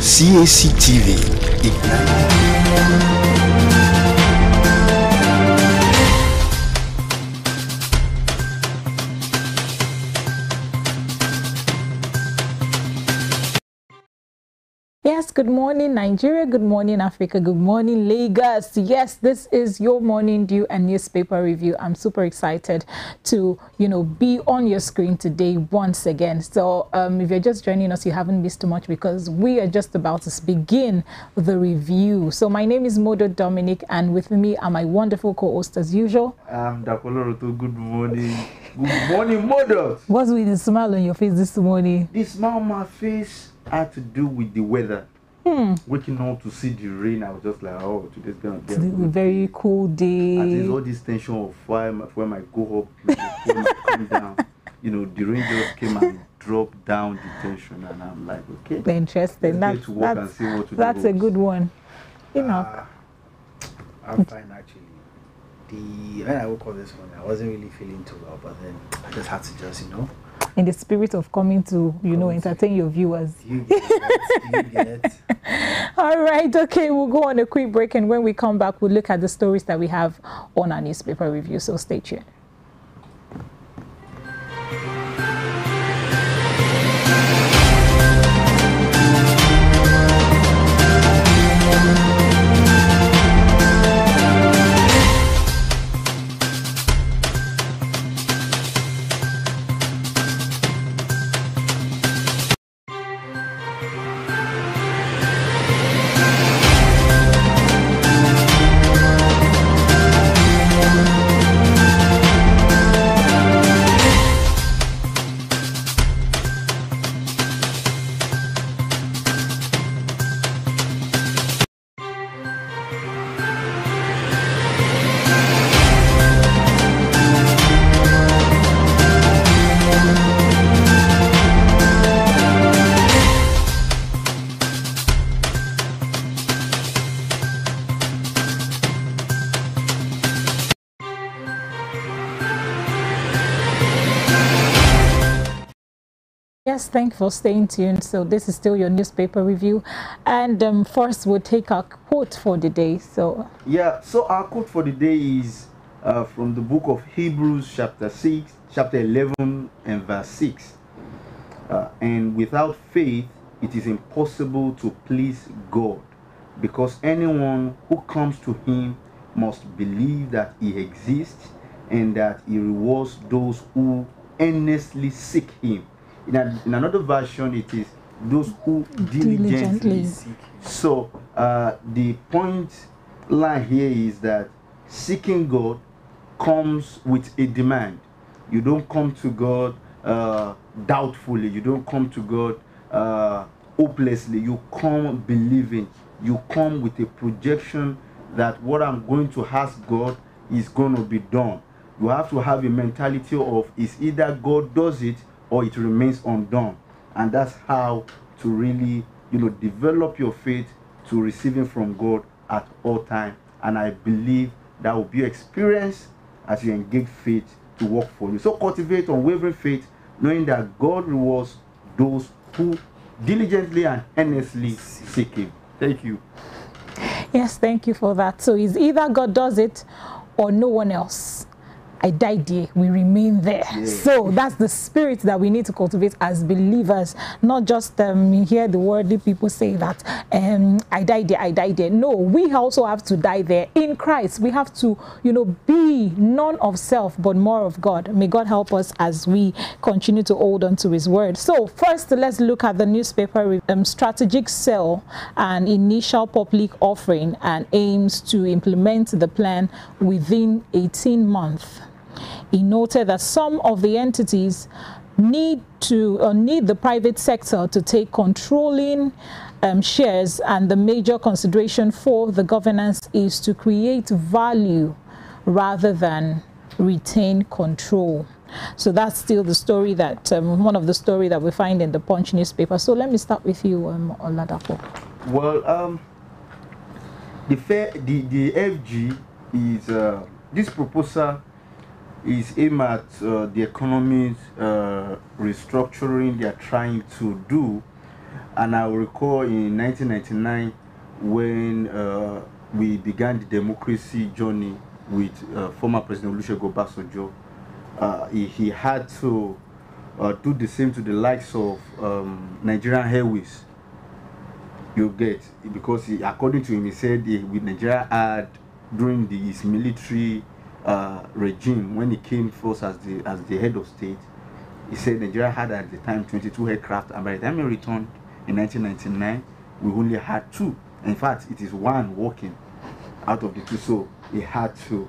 Cactv Ignite. Yes, good morning, Nigeria. Good morning, Africa. Good morning, Lagos. Yes, this is your morning dew and newspaper review. I'm super excited to, be on your screen today once again. So if you're just joining us, you haven't missed too much because we are just about to begin the review. So my name is Modo Dominic, and with me are my wonderful co-host as usual. I'm Dakoloroto. Good morning. Good morning, Modo. What's with the smile on your face this morning? The smile on my face had to do with the weather. Waking up to see the rain, I was just like, oh, today's gonna be a very cool day. And there's all this tension of when I go up, when I come down, the rain just came and dropped down the tension, and I'm like, okay, interesting. Let's get to work and see what to do. That's a good one. I'm fine actually. When I woke up this morning, I wasn't really feeling too well, but then I just had to just, in the spirit of coming to, entertain your viewers. You get it. All right, okay, we'll go on a quick break, and when we come back, we'll look at the stories that we have on our newspaper review, so stay tuned. Yes, thank you for staying tuned. So this is still your newspaper review, and first we'll take our quote for the day. So our quote for the day is from the book of Hebrews chapter 11 and verse 6. And without faith it is impossible to please God, because anyone who comes to him must believe that he exists and that he rewards those who earnestly seek him. In another version, it is those who diligently seek him. So the point line here is that seeking God comes with a demand. You don't come to God doubtfully. You don't come to God hopelessly. You come believing. You come with a projection that what I'm going to ask God is going to be done. You have to have a mentality of it's either God does it or it remains undone. And that's how to really, develop your faith to receiving from God at all times. And I believe that will be your experience as you engage faith to work for you. So cultivate unwavering faith, knowing that God rewards those who diligently and earnestly seek him. Thank you. Yes, thank you for that. So it's either God does it or no one else. I died there, we remain there. Yeah. So that's the spirit that we need to cultivate as believers, not just hear the worldly people say that I died there, I died there. No, we also have to die there in Christ. We have to, be none of self, but more of God. May God help us as we continue to hold on to his word. So first, let's look at the newspaper strategic sale and initial public offering, and aims to implement the plan within 18 months. He noted that some of the entities need the private sector to take controlling shares, and the major consideration for the governance is to create value rather than retain control. So that's still the story that one of the story that we find in the Punch newspaper. So let me start with you, Oladapo. Well, the FG is this proposal is aimed at the economy's restructuring they are trying to do, And I recall in 1999 when we began the democracy journey with former President Olusegun Obasanjo. He had to do the same to the likes of Nigerian Airways. You get, because according to him, he said with Nigeria had during his military regime, when he came first as the head of state, he said Nigeria had at the time 22 aircraft, and by the time he returned in 1999, we only had 2. In fact, it is 1 working out of the 2, so he had to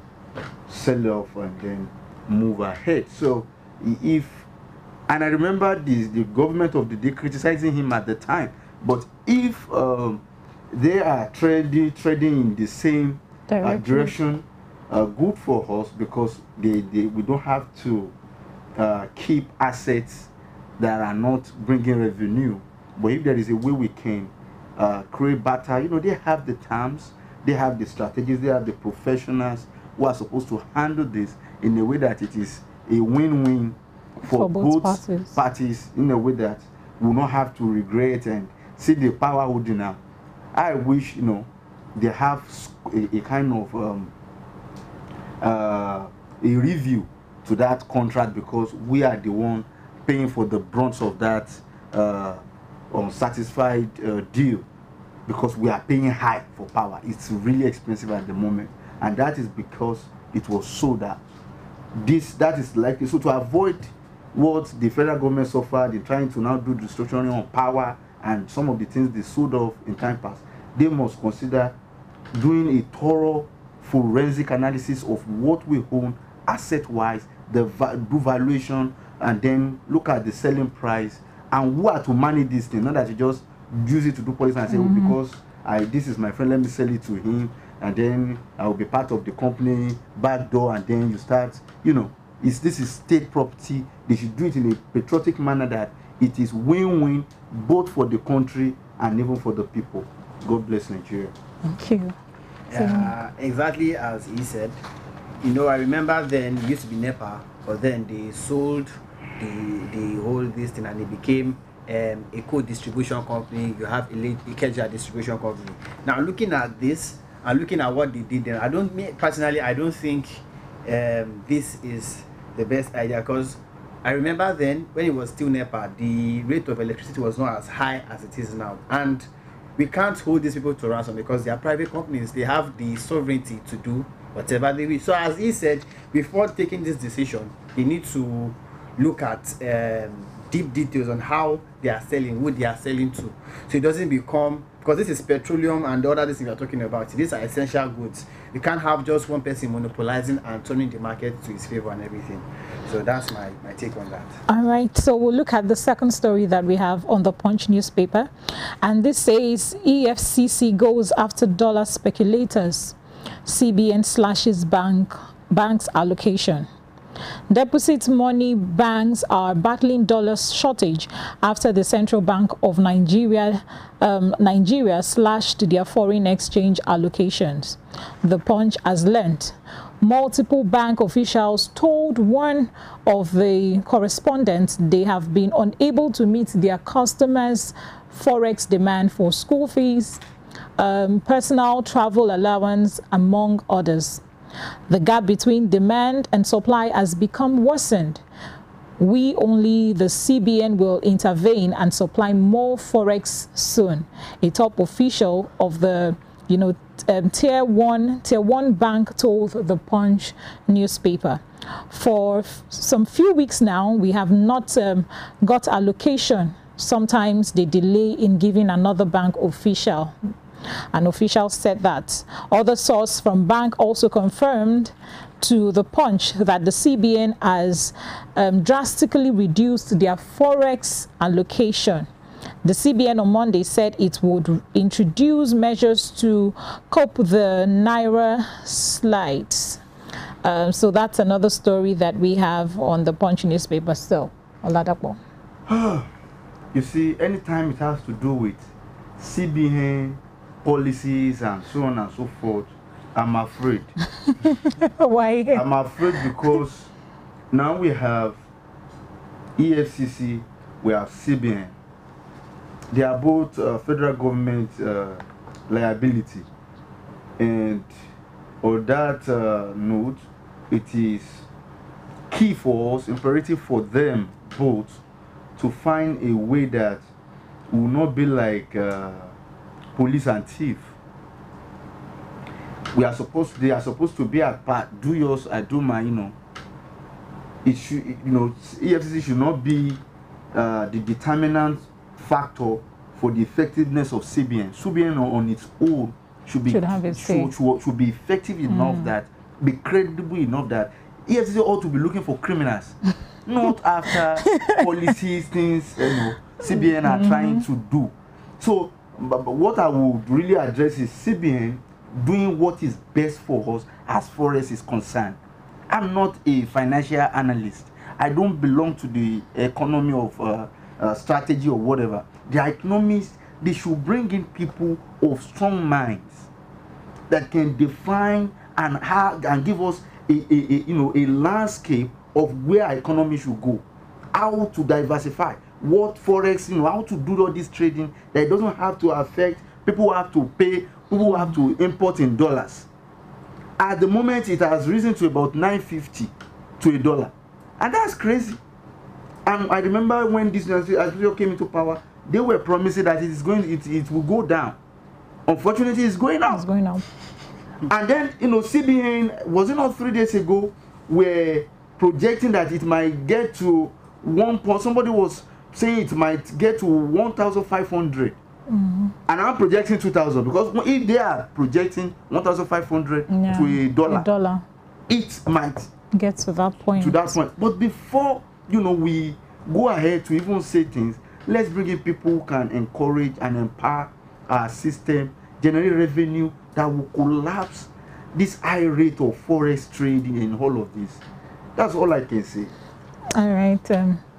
sell off and then move ahead. So and I remember the government of the day criticizing him at the time, but if they are trading in the same direction, good for us, because we don't have to keep assets that are not bringing revenue. But if there is a way we can create better, they have the terms, they have the strategies, they have the professionals who are supposed to handle this in a way that it is a win-win for both parties, in a way that we will not have to regret and see the power holding out. I wish, they have a kind of a review to that contract, because we are the one paying for the brunt of that unsatisfied deal, because we are paying high for power. It's really expensive at the moment, and that is because it was sold out. That is likely. So to avoid what the federal government suffered in trying to now do restructuring on power and some of the things they sold off in time past, they must consider doing a thorough forensic analysis of what we own asset-wise, do valuation, and then look at the selling price and who are to manage this thing. Not that you just use it to do policy and say, because this is my friend, let me sell it to him, and then I will be part of the company back door, and then you start, this is state property. They should do it in a patriotic manner that it is win-win both for the country and even for the people. God bless Nigeria. Thank you. Exactly as he said. I remember then it used to be NEPA, but then they sold the whole this thing, and it became a co-distribution company. You have Ikeja distribution company. Now looking at this and looking at what they did then, I don't think this is the best idea, because I remember then when it was still NEPA, the rate of electricity was not as high as it is now, and we can't hold these people to ransom because they are private companies. They have the sovereignty to do whatever they wish. So as he said, before taking this decision, they need to look at deep details on how they are selling, who they are selling to, so it doesn't become, because this is petroleum and the other things we are talking about, these are essential goods. You can't have just one person monopolizing and turning the market to his favor and everything. So that's my take on that. All right, so we'll look at the second story that we have on the Punch newspaper, and this says EFCC goes after dollar speculators, CBN slashes banks allocation. Deposit money banks are battling dollar shortage after the Central Bank of Nigeria slashed their foreign exchange allocations. The Punch has learnt. Multiple bank officials told one of the correspondents they have been unable to meet their customers' forex demand for school fees, personal travel allowance, among others. The gap between demand and supply has become worsened. The CBN will intervene and supply more forex soon. A top official of the tier one bank told the Punch newspaper. For some few weeks now, we have not got allocation. Sometimes they delay in giving another bank official. An official said that. Other source from bank also confirmed to the Punch that the CBN has drastically reduced their forex allocation. The CBN on Monday said it would introduce measures to cope with the Naira slides. So that's another story that we have on the Punch newspaper still. Oladapo. You see, anytime it has to do with CBN policies and so on and so forth, I'm afraid. Why? I'm afraid because now we have EFCC, we have CBN. they are both federal government liability, and on that note, it is key for us, imperative for them both, to find a way that will not be like police and thief. They are supposed to be apart. Do yours, I do mine. It should, EFCC should not be the determinant factor for the effectiveness of CBN. CBN on its own should be effective enough, that be credible enough that EFCC ought to be looking for criminals, not after policies, things CBN are trying to do. So, but what I would really address is CBN doing what is best for us as far as is concerned. I'm not a financial analyst. I don't belong to the economy of strategy or whatever. The economists, they should bring in people of strong minds that can define and give us a landscape of where our economy should go, how to diversify, what forex, how to do all this trading that it doesn't have to affect people who have to pay, people who have to import in dollars. At the moment, it has risen to about 950 to $1, and that's crazy. And I remember when this administration came into power, they were promising that it will go down. Unfortunately, it's going up. It's going up. And then CBN, was it not 3 days ago, were projecting that it might get to somebody was saying it might get to 1,500. And I'm projecting 2,000, because if they are projecting 1,500 to $1, it might get to that point. But before we go ahead to even say things, let's bring in people who can encourage and empower our system, generate revenue that will collapse this high rate of forex trading and all of this. That's all I can say. All right.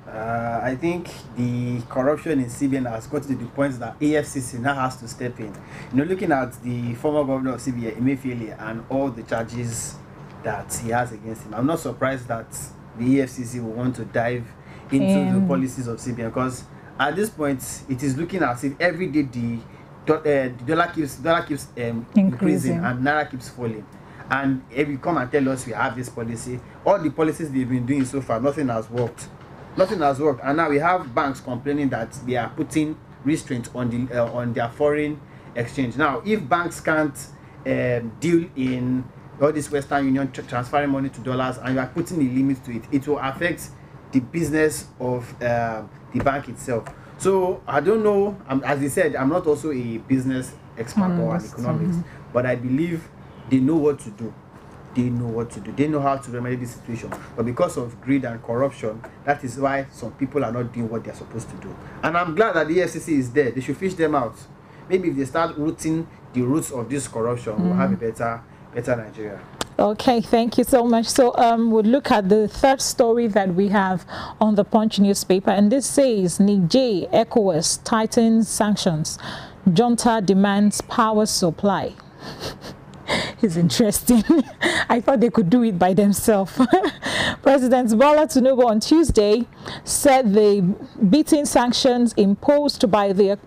I think the corruption in CBN has got to the point that AFCC now has to step in. Looking at the former governor of CBN, Emefiele, and all the charges that he has against him, I'm not surprised that the AFCC will want to dive into the policies of CBN, because at this point it is looking as if every day the dollar keeps increasing and naira keeps falling. And if you come and tell us we have this policy, all the policies they've been doing so far, nothing has worked. Nothing has worked, and now we have banks complaining that they are putting restraints on their foreign exchange. Now, if banks can't deal in all this Western Union transferring money to dollars, and you are putting a limit to it, it will affect the business of the bank itself. So I don't know. As I said, I'm not also a business expert or an economist, but I believe they know what to do. They know what to do. They know how to remedy this situation. But because of greed and corruption, that is why some people are not doing what they're supposed to do. And I'm glad that the FCC is there. They should fish them out. Maybe if they start rooting the roots of this corruption, we'll have a better Nigeria. Okay, thank you so much. So we'll look at the third story that we have on the Punch newspaper. And this says, Niger, ECOWAS tightens sanctions. Junta demands power supply. It's interesting. I thought they could do it by themselves. President Bola Tinubu on Tuesday said the beating sanctions imposed by the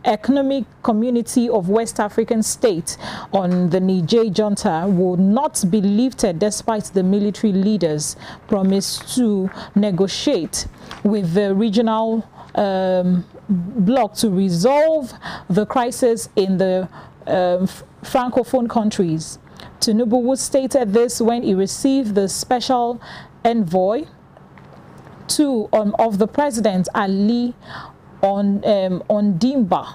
Economic Community of West African States on the Niger junta will not be lifted despite the military leaders' promise to negotiate with the regional bloc to resolve the crisis in the Francophone countries. Tinubu stated this when he received the special envoy of the president, Ali Ondimba,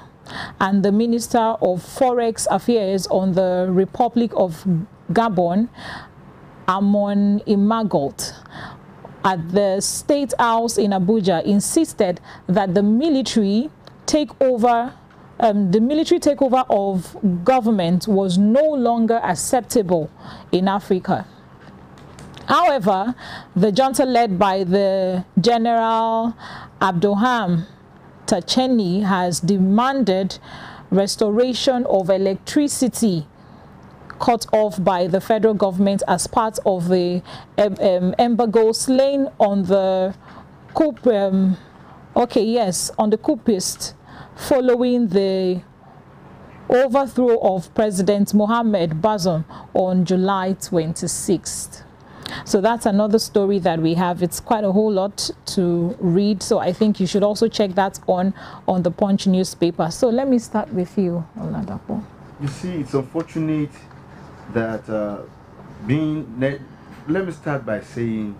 and the Minister of Forex Affairs on the Republic of Gabon, Amon Imagolt, at the State House in Abuja, insisted that the military takeover of government was no longer acceptable in Africa. However, the junta led by the General Abdourahmane Tchani has demanded restoration of electricity cut off by the federal government as part of the embargo slain on the on the coupist following the overthrow of President Mohamed Bazoum on July 26th. So that's another story that we have. It's quite a whole lot to read, so I think you should also check that on the Punch newspaper. So let me start with you, Oladapo. You see, it's unfortunate that let me start by saying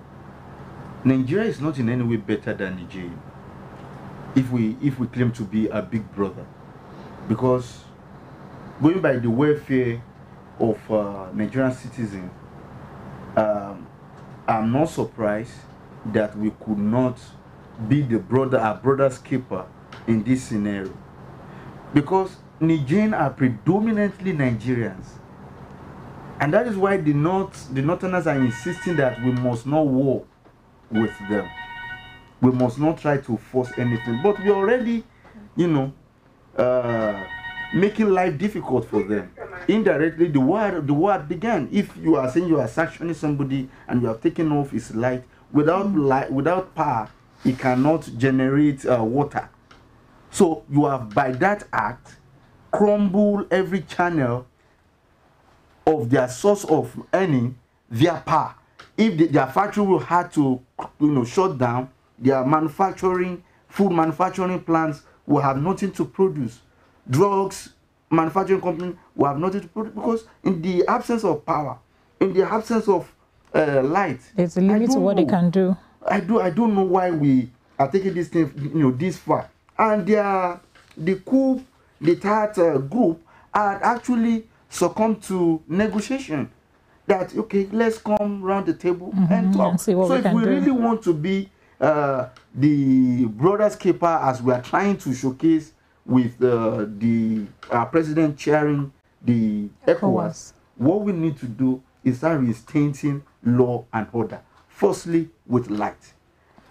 Nigeria is not in any way better than Nigeria if we claim to be a big brother, because going by the welfare of Nigerian citizens, I'm not surprised that we could not be our brother's keeper in this scenario, because Nigerians are predominantly Nigerians, and that is why the Northerners are insisting that we must not war with them. We must not try to force anything, but we already, making life difficult for them. Indirectly, the war began. If you are saying you are sanctioning somebody and you have taken off his light, without power, he cannot generate water. So you have, by that act, crumble every channel of their source of earning via power. If their factory will have to, shut down, their food manufacturing plants will have nothing to produce. Drugs manufacturing company will have nothing to produce, because in the absence of power, in the absence of light, there's a limit to what they can do. I don't know why we are taking this thing, this far. And the coup d'etat group had actually succumbed to negotiation. That okay, let's come round the table and talk. And see what so we if can we do. really want to be the brothers keeper, as we are trying to showcase with the president chairing the ECOWAS, what we need to do is start reinstating law and order. Firstly, with light.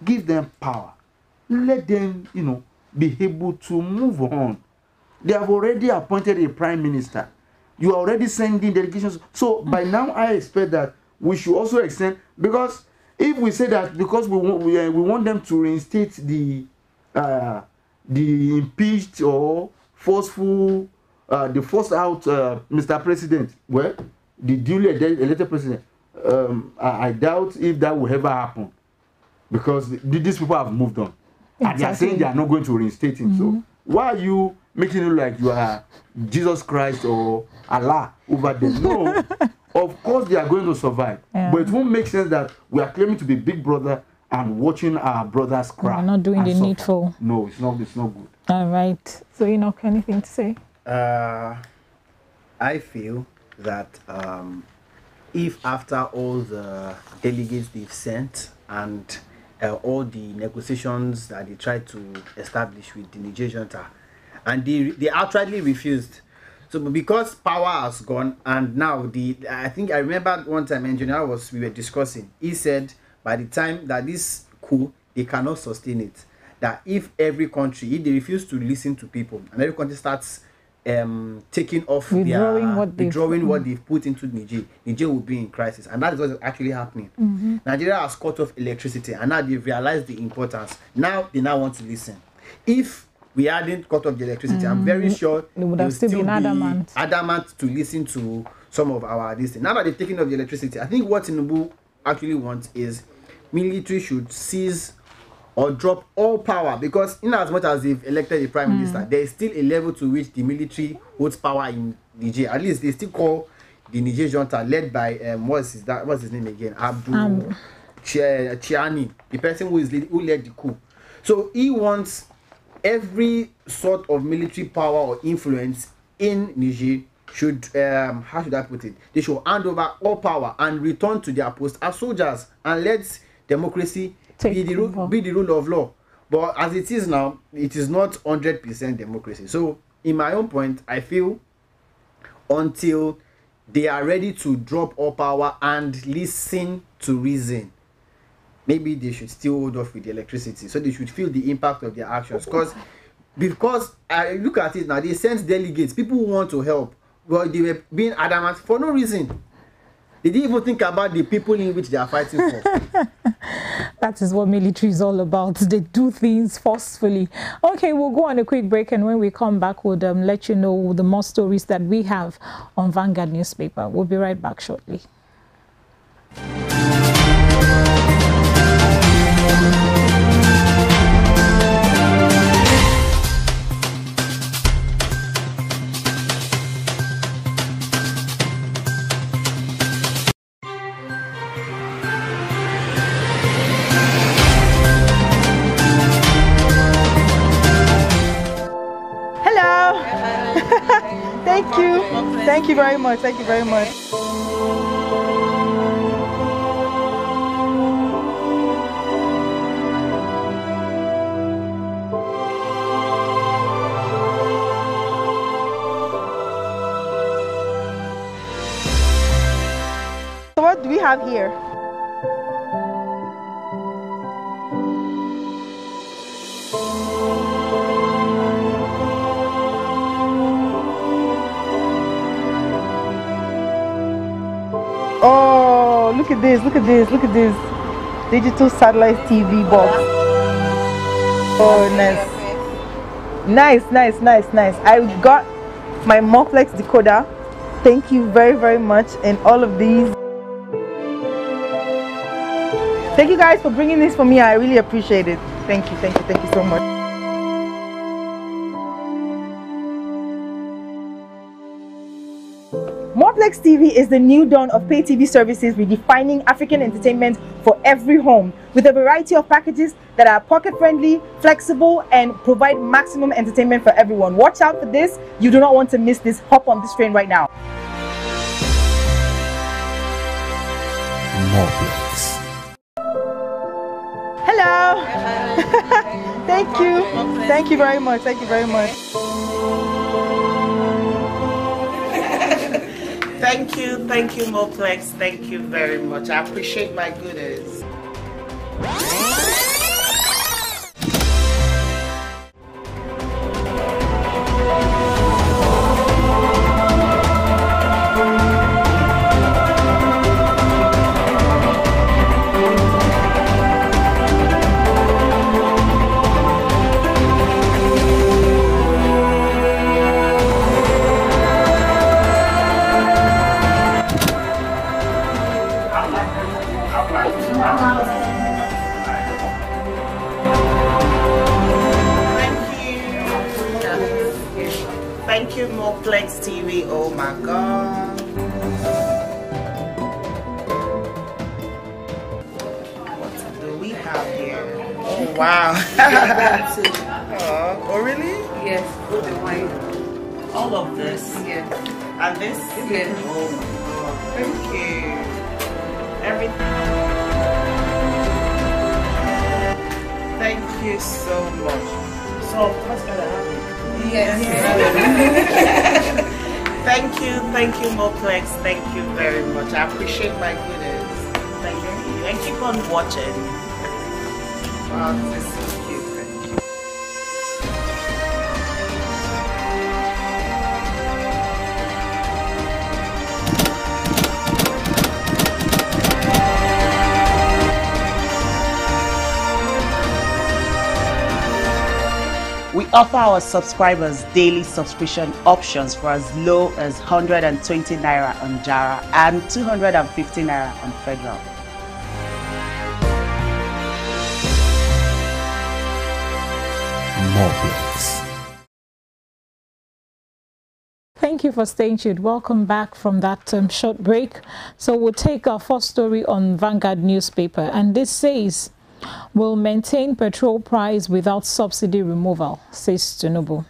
Give them power. Let them, be able to move on. They have already appointed a prime minister. You are already sending delegations. So by now, I expect that we should also extend, because if we say that because we want them to reinstate the impeached or forceful, the forced out Mr. President, well, the duly elected president, I doubt if that will ever happen, because these people have moved on. Exactly. And they are saying they are not going to reinstate him. So why are you making it like you are Jesus Christ or Allah over there? No. Of course they are going to survive. Yeah. But it won't make sense that we are claiming to be big brother and watching our brothers cry. We're not doing the suffer. needful. No, it's not good. All right. So, anything to say? I feel that if after all the delegates they've sent and all the negotiations that they tried to establish with the Niger junta, and they outrightly refused. So because power has gone, and now I think I remember one time engineer we were discussing, he said by the time that this coup, they cannot sustain it. That if every country, if they refuse to listen to people, and every country starts taking off withdrawing what they've put into Niger will be in crisis, and that is what is actually happening. Nigeria has cut off electricity, and now they've realized the importance. Now they want to listen. If we hadn't cut off the electricity, I'm very sure they would have still been adamant to listen to some of our this thing. Now that they've taken off the electricity, I think what Tinubu actually wants is military should seize or drop all power, because in as much as they've elected a prime minister, there is still a level to which the military holds power in Niger. At least they still call the Niger junta, led by what's his name again? Abdul Chiani, the person who led the coup. So he wants every sort of military power or influence in Niger should how should I put it? They should hand over all power and return to their post as soldiers, and let democracy be the rule of law. But as it is now, it is not 100% democracy. So in my own point, I feel until they are ready to drop all power and listen to reason, maybe they should still hold off with the electricity, so they should feel the impact of their actions. Because I look at it now, they sent delegates, people who want to help, but they were being adamant for no reason. They didn't even think about the people in which they are fighting for. That is what military is all about. They do things forcefully. Okay, we'll go on a quick break, and when we come back, we'll let you know the more stories that we have on Vanguard newspaper. We'll be right back shortly. Thank you. Thank you very much. Thank you very much. So what do we have here? Oh, look at this, look at this, look at this. Digital satellite TV box. Oh, nice. Nice. I got my Morplex decoder. Thank you very, very much. And all of these. Thank you guys for bringing this for me. I really appreciate it. Thank you so much. Morplex TV is the new dawn of pay TV services, redefining African entertainment for every home with a variety of packages that are pocket-friendly, flexible, and provide maximum entertainment for everyone. Watch out for this. You do not want to miss this. Hop on this train right now. Morplex. Hello. Thank you. Thank you very much. Thank you very much. Thank you, Morplex. Thank you very much. I appreciate my goodies. Thank you, Morplex TV. Oh my God. What do we have here? Oh wow. Oh really? Yes, with the wine. All of this? Yes. And this? Yes. Oh my God. Thank you. Everything. Thank you so much. So of course gotta have it. Yes. Thank you, Morplex. Thank you very much. I appreciate my goodness. Thank you. And keep on watching. Wow, this is so cute. Thank you. We offer our subscribers daily subscription options for as low as 120 Naira on Jara and 250 Naira on Federal. Morplex. Thank you for staying tuned. Welcome back from that short break. So we'll take our first story on Vanguard newspaper, and this says, "Will maintain petrol price without subsidy removal," says Tinubu.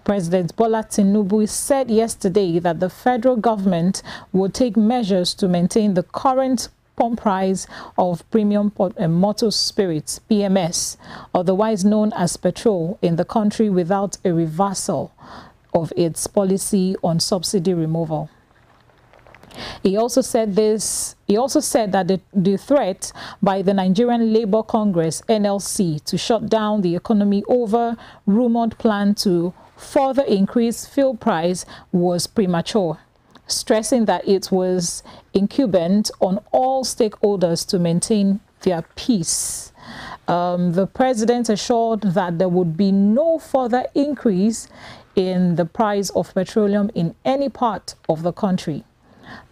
President Bola Tinubu said yesterday that the federal government will take measures to maintain the current pump price of premium motor spirits, PMS, otherwise known as petrol, in the country without a reversal of its policy on subsidy removal. He also said that the threat by the Nigerian Labour Congress, NLC, to shut down the economy over rumored plan to further increase fuel price was premature. stressing that it was incumbent on all stakeholders to maintain their peace. The president assured that there would be no further increase in the price of petroleum in any part of the country.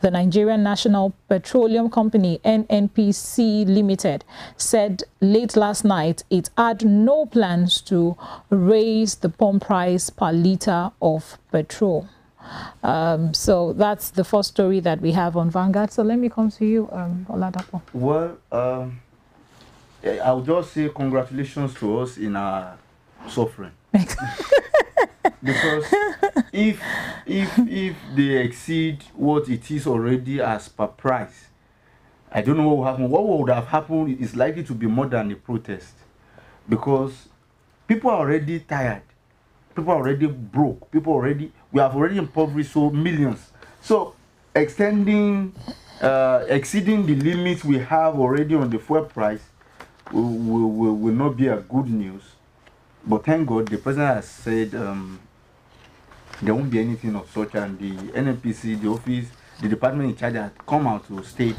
The Nigerian National Petroleum Company, NNPC Limited, said late last night it had no plans to raise the pump price per litre of petrol. So that's the first story that we have on Vanguard. So let me come to you, Oladapo. Well, I'll just say congratulations to us in our suffering. Because if they exceed what it is already as per price, I don't know what will happen. What would have happened is likely to be more than a protest, because people are already tired, people are already broke, we have already impoverished so millions. So extending, exceeding the limits we have already on the fuel price will not be a good news. But thank God the president has said there won't be anything of such, and the NNPC, the office, the department in charge had come out to state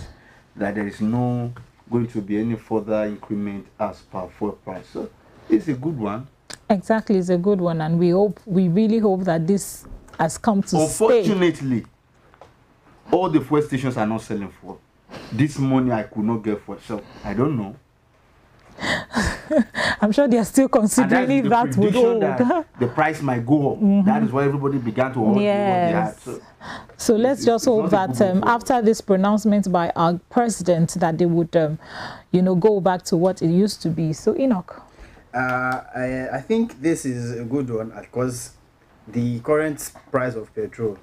that there is no going to be any further increment as per fuel price. So it's a good one. Exactly, it's a good one, and we really hope that this has come to stay. Unfortunately, all the fuel stations are not selling fuel. This morning I could not get fuel, so I don't know. I'm sure they are still considering if that would hold. That the price might go up. That is why everybody began to hold what they had. So let's just hope that after this pronouncement by our president, that they would, go back to what it used to be. So Enoch, I think this is a good one, because the current price of petrol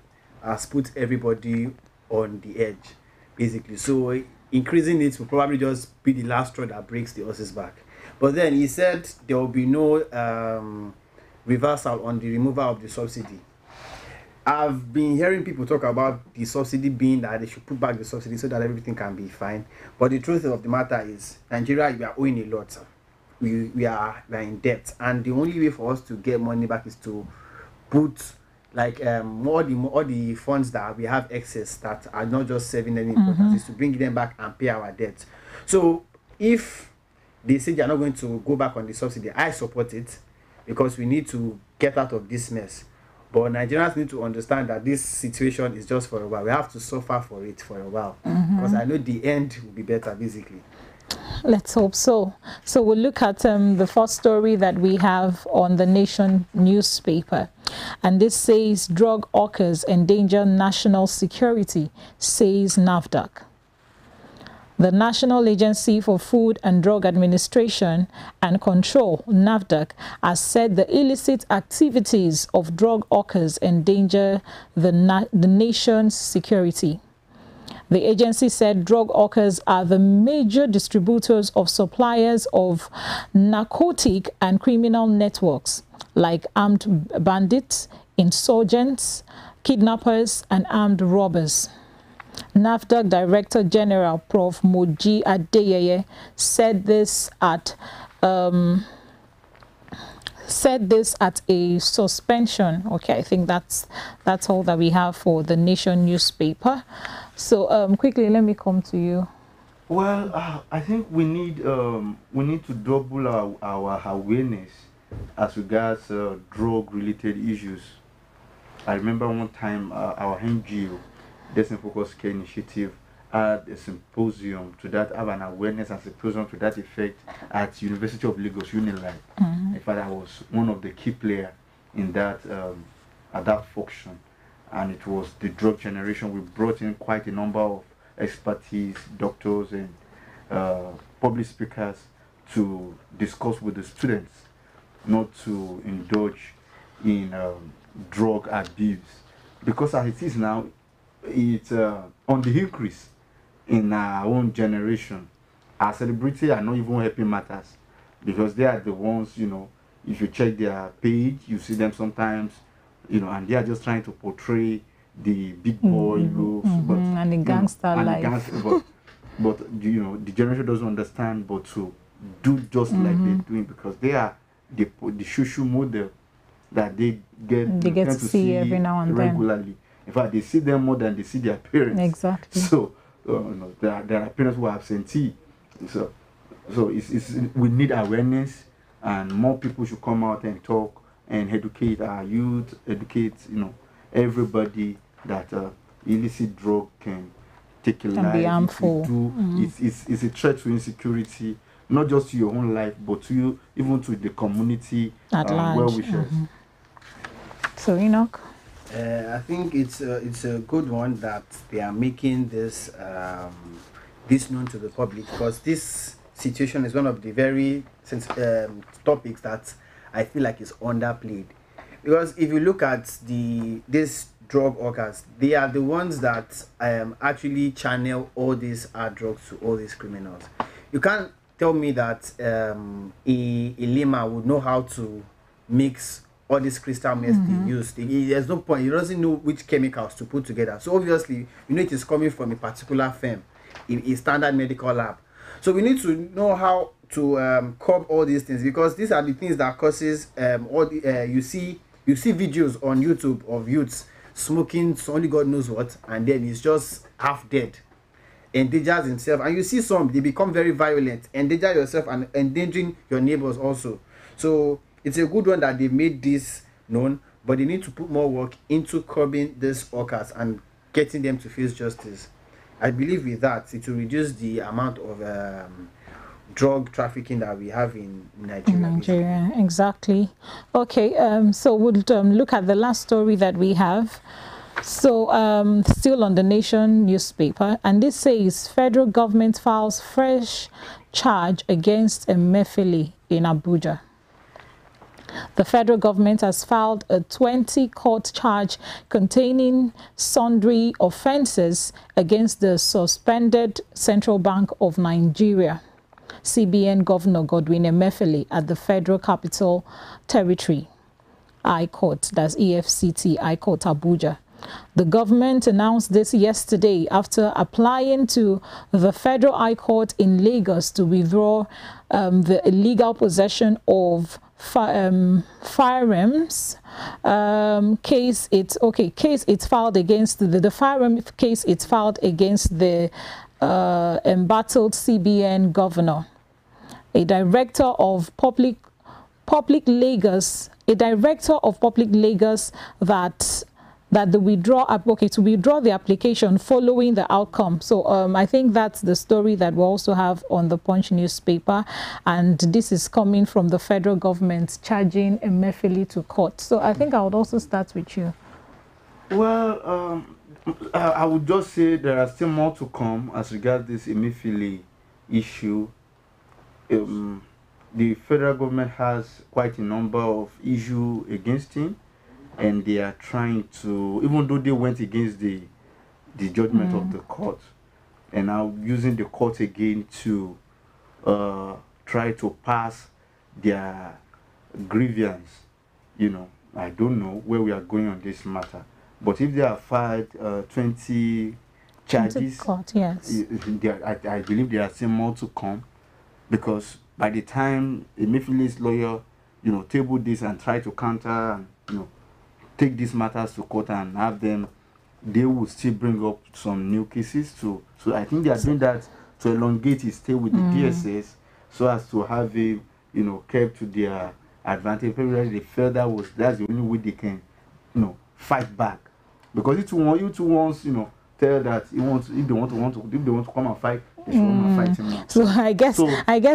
has put everybody on the edge, basically. So increasing it will probably just be the last straw that breaks the horse's back. But then he said there will be no reversal on the removal of the subsidy. I've been hearing people talk about the subsidy being that they should put back the subsidy so that everything can be fine. But the truth of the matter is, Nigeria, we are owing a lot. We are in debt. And the only way for us to get money back is to put all the funds that we have excess that are not just serving any purpose, is to bring them back and pay our debt. So if they say they are not going to go back on the subsidy, I support it, because we need to get out of this mess. But Nigerians need to understand that this situation is just for a while. We have to suffer for it for a while, because I know the end will be better, basically. Let's hope so. So we'll look at the first story that we have on the Nation newspaper. And this says, drug hawkers endanger national security, says NAFDAC. The National Agency for Food and Drug Administration and Control, NAFDAC, has said the illicit activities of drug hawkers endanger the nation's security. The agency said drug hawkers are the major distributors of suppliers of narcotic and criminal networks like armed bandits, insurgents, kidnappers, and armed robbers. NAFDAC Director General Prof. Moji Adeyeye said this at a suspension. Okay, I think that's all that we have for the Nation newspaper. So quickly, let me come to you. Well, I think we need to double our awareness as regards drug-related issues. I remember one time our NGO, Destin Focus Care Initiative, had a symposium to that, have an awareness and symposium to that effect at University of Lagos, Unilag. In fact, I was one of the key players in that at that function, and it was the drug generation. We brought in quite a number of expertise, doctors and public speakers to discuss with the students not to indulge in drug abuse, because as it is now, it's on the increase in our own generation. Our celebrities are not even helping matters, because they are the ones, if you check their page, you see them sometimes, and they are just trying to portray the big boy looks, but, and the gangster life. But the generation doesn't understand, but to do just like they're doing, because they are the shushu model that they get to see every now and regularly. then. In fact, they see them more than they see their parents. Exactly. So, no, there are parents who are absentee. So we need awareness, and more people should come out and talk and educate our youth, educate everybody that illicit drug can take a life. Be harmful. It's a threat to insecurity, not just to your own life, but to you, even to the community at large. Well wishes. So Enoch, I think it's a good one that they are making this this known to the public, because this situation is one of the very topics that I feel like is underplayed. Because if you look at these drug workers, they are the ones that actually channel all these hard drugs to all these criminals. You can't tell me that a layman would know how to mix all this crystal meth they use. There's no point. He doesn't know which chemicals to put together. So obviously, it is coming from a particular firm, a standard medical lab. So we need to know how to curb all these things, because these are the things that causes you see videos on YouTube of youths smoking only God knows what, and then he's just half dead, endangers himself. And you see some, they become very violent, endanger yourself and endangering your neighbors also. So it's a good one that they made this known, but they need to put more work into curbing these workers and getting them to face justice. I believe with that it will reduce the amount of drug trafficking that we have in Nigeria. Exactly. Okay, so we'll look at the last story that we have. So still on the Nation newspaper, and this says federal government files fresh charge against Emefiele in Abuja. The federal government has filed a 20-count charge containing sundry offences against the suspended Central Bank of Nigeria, CBN Governor Godwin Emefiele, at the Federal Capital Territory High Court, that's EFCT High Court Abuja. The government announced this yesterday after applying to the Federal High Court in Lagos to withdraw the illegal possession of firearms case. It's filed against the firearm case. It's filed against the embattled CBN governor. A director of public Lagos that to withdraw the application following the outcome. So I think that's the story that we also have on the Punch newspaper, and this is coming from the federal government charging Emefiele to court. So I think I would also start with you. Well, I would just say there are still more to come as regards this Emefiele issue. The federal government has quite a number of issues against him, and they are trying to, even though they went against the judgment of the court, and now using the court again to try to pass their grievance. I don't know where we are going on this matter, but if they have filed 20 charges, court, yes. I believe there are still more to come, because by the time Emefiele's lawyer, table this and try to counter and take these matters to court and have them, they will still bring up some new cases too. So I think they are doing that to elongate his stay with the DSS, so as to have him, kept to their advantage. Probably they felt that's the only way they can, fight back. Because you two wants, tell that if they want to come and fight, they should come and fight him now. So I guess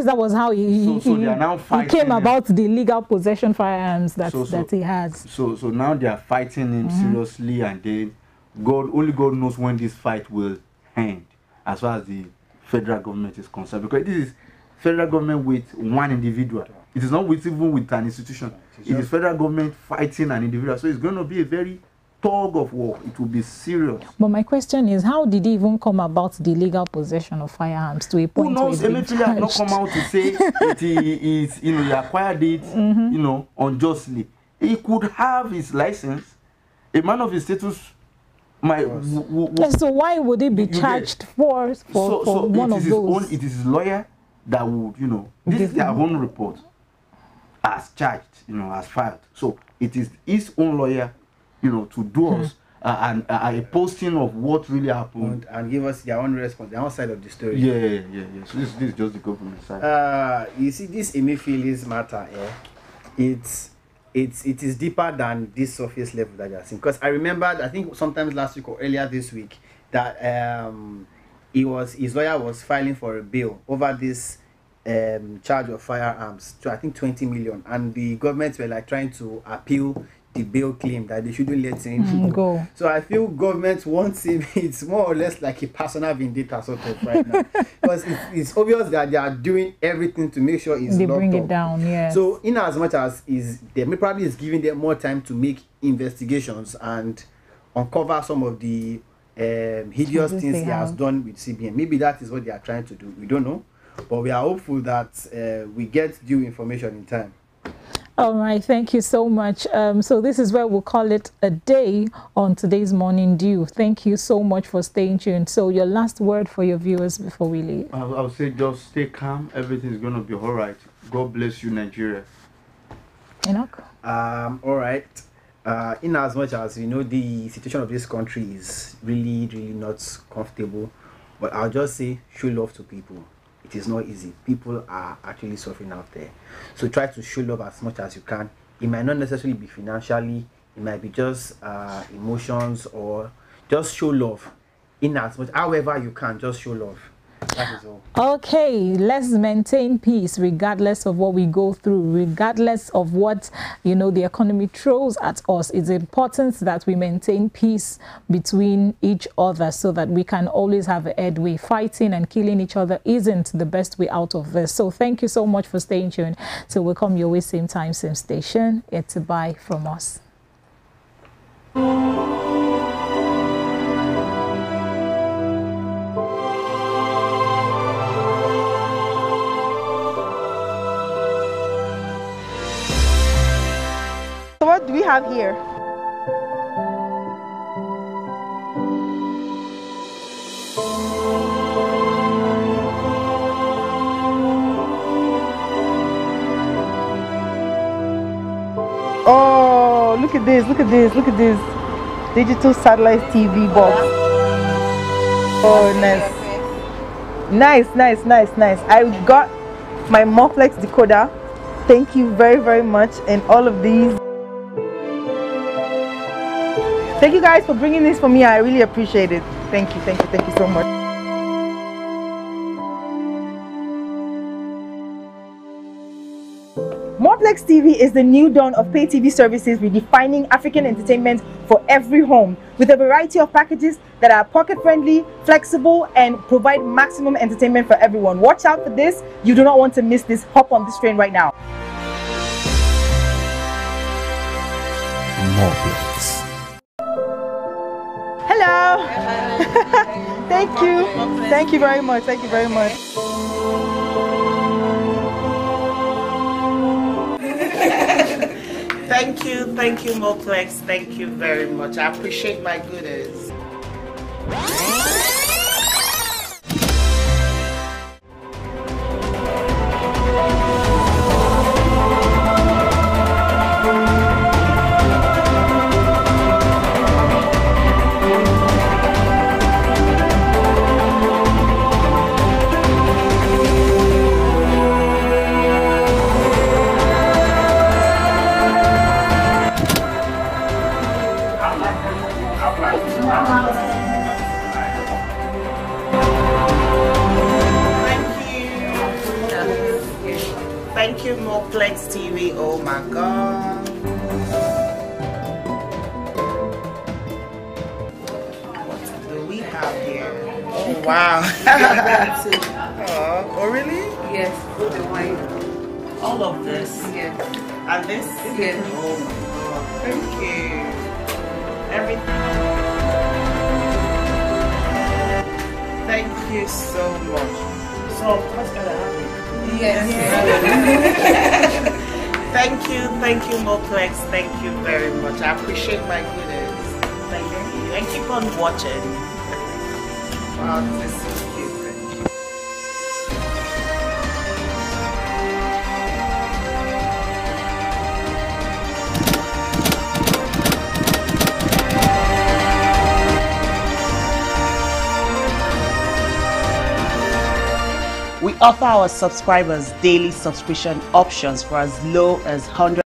that was how he they are now fighting he came him about the legal possession firearms that he has. So now they are fighting him seriously, and then only God knows when this fight will end, as far as the federal government is concerned. Because this is federal government with one individual. It is not even with an institution. It is federal government fighting an individual. So it's going to be a very tug of war. It will be serious. But my question is, how did he even come about the legal possession of firearms to a point where he's being charged? Emefiele has not come out to say that he is, he acquired it, unjustly. He could have his license. A man of his status might. So why would he be charged for one of those? It is his lawyer that would, this is their own report as charged, as filed. So it is his own lawyer, to do us a posting of what really happened and give us their own response, their own side of the story. Yeah. So this is just the government side. You see, this Emefiele's matter, it is deeper than this surface level that you're seeing. Because I remembered, I think sometimes last week or earlier this week, that his lawyer was filing for a bail over this charge of firearms to, I think, 20 million, and the government were like trying to appeal the bail claim that they shouldn't let him go. So I feel government wants him. It's more or less like a personal vendetta sort of right now, because it's obvious that they are doing everything to make sure they bring it down. Yeah. So in as much as they probably is giving them more time to make investigations and uncover some of the hideous things he has done with CBN. Maybe that is what they are trying to do. We don't know, but we are hopeful that we get due information in time. All right, thank you so much. So this is where we'll call it a day on today's Morning Dew. Thank you so much for staying tuned. So your last word for your viewers before we leave. I'll say just stay calm. Everything's going to be all right. God bless you, Nigeria. Enoch? All right. In as much as you know, the situation of this country is really not comfortable, but I'll just say show love to people. It is not easy. People are actually suffering out there, so try to show love as much as you can. It might not necessarily be financially, it might be just emotions, or just show love in as much, however you can. Just show love. That is all. Okay, let's maintain peace regardless of what we go through, regardless of what, you know, the economy throws at us. It's important that we maintain peace between each other so that we can always have a headway. Fighting and killing each other isn't the best way out of this. So thank you so much for staying tuned. So we'll come your way, same time, same station. It's a bye from us. So what do we have here? Oh, look at this, look at this, look at this. Digital satellite TV box. Oh, nice. Nice. I got my Morplex decoder. Thank you very much, and all of these. Thank you guys for bringing this for me. I really appreciate it. Thank you so much. Morplex TV is the new dawn of pay TV services, redefining African entertainment for every home, with a variety of packages that are pocket-friendly, flexible, and provide maximum entertainment for everyone. Watch out for this. You do not want to miss this. Hop on this train right now. Morplex. Hello. Thank you. Thank you very much. Thank you very much. Thank you, Morplex. Thank you very much. I appreciate my goodness. Thank you, Morplex TV. Oh my God. What do we have here? Oh wow. Oh really? Yes, the wine. All of this? Yes. And this? Yes. Oh my God. Thank you. Everything. Thank you so much. So of course gotta have it. Yes. Thank you, Morplex. Thank you very much. I appreciate my goodness. Thank you. And keep on watching. Wow, this is so cute. offer our subscribers daily subscription options for as low as 100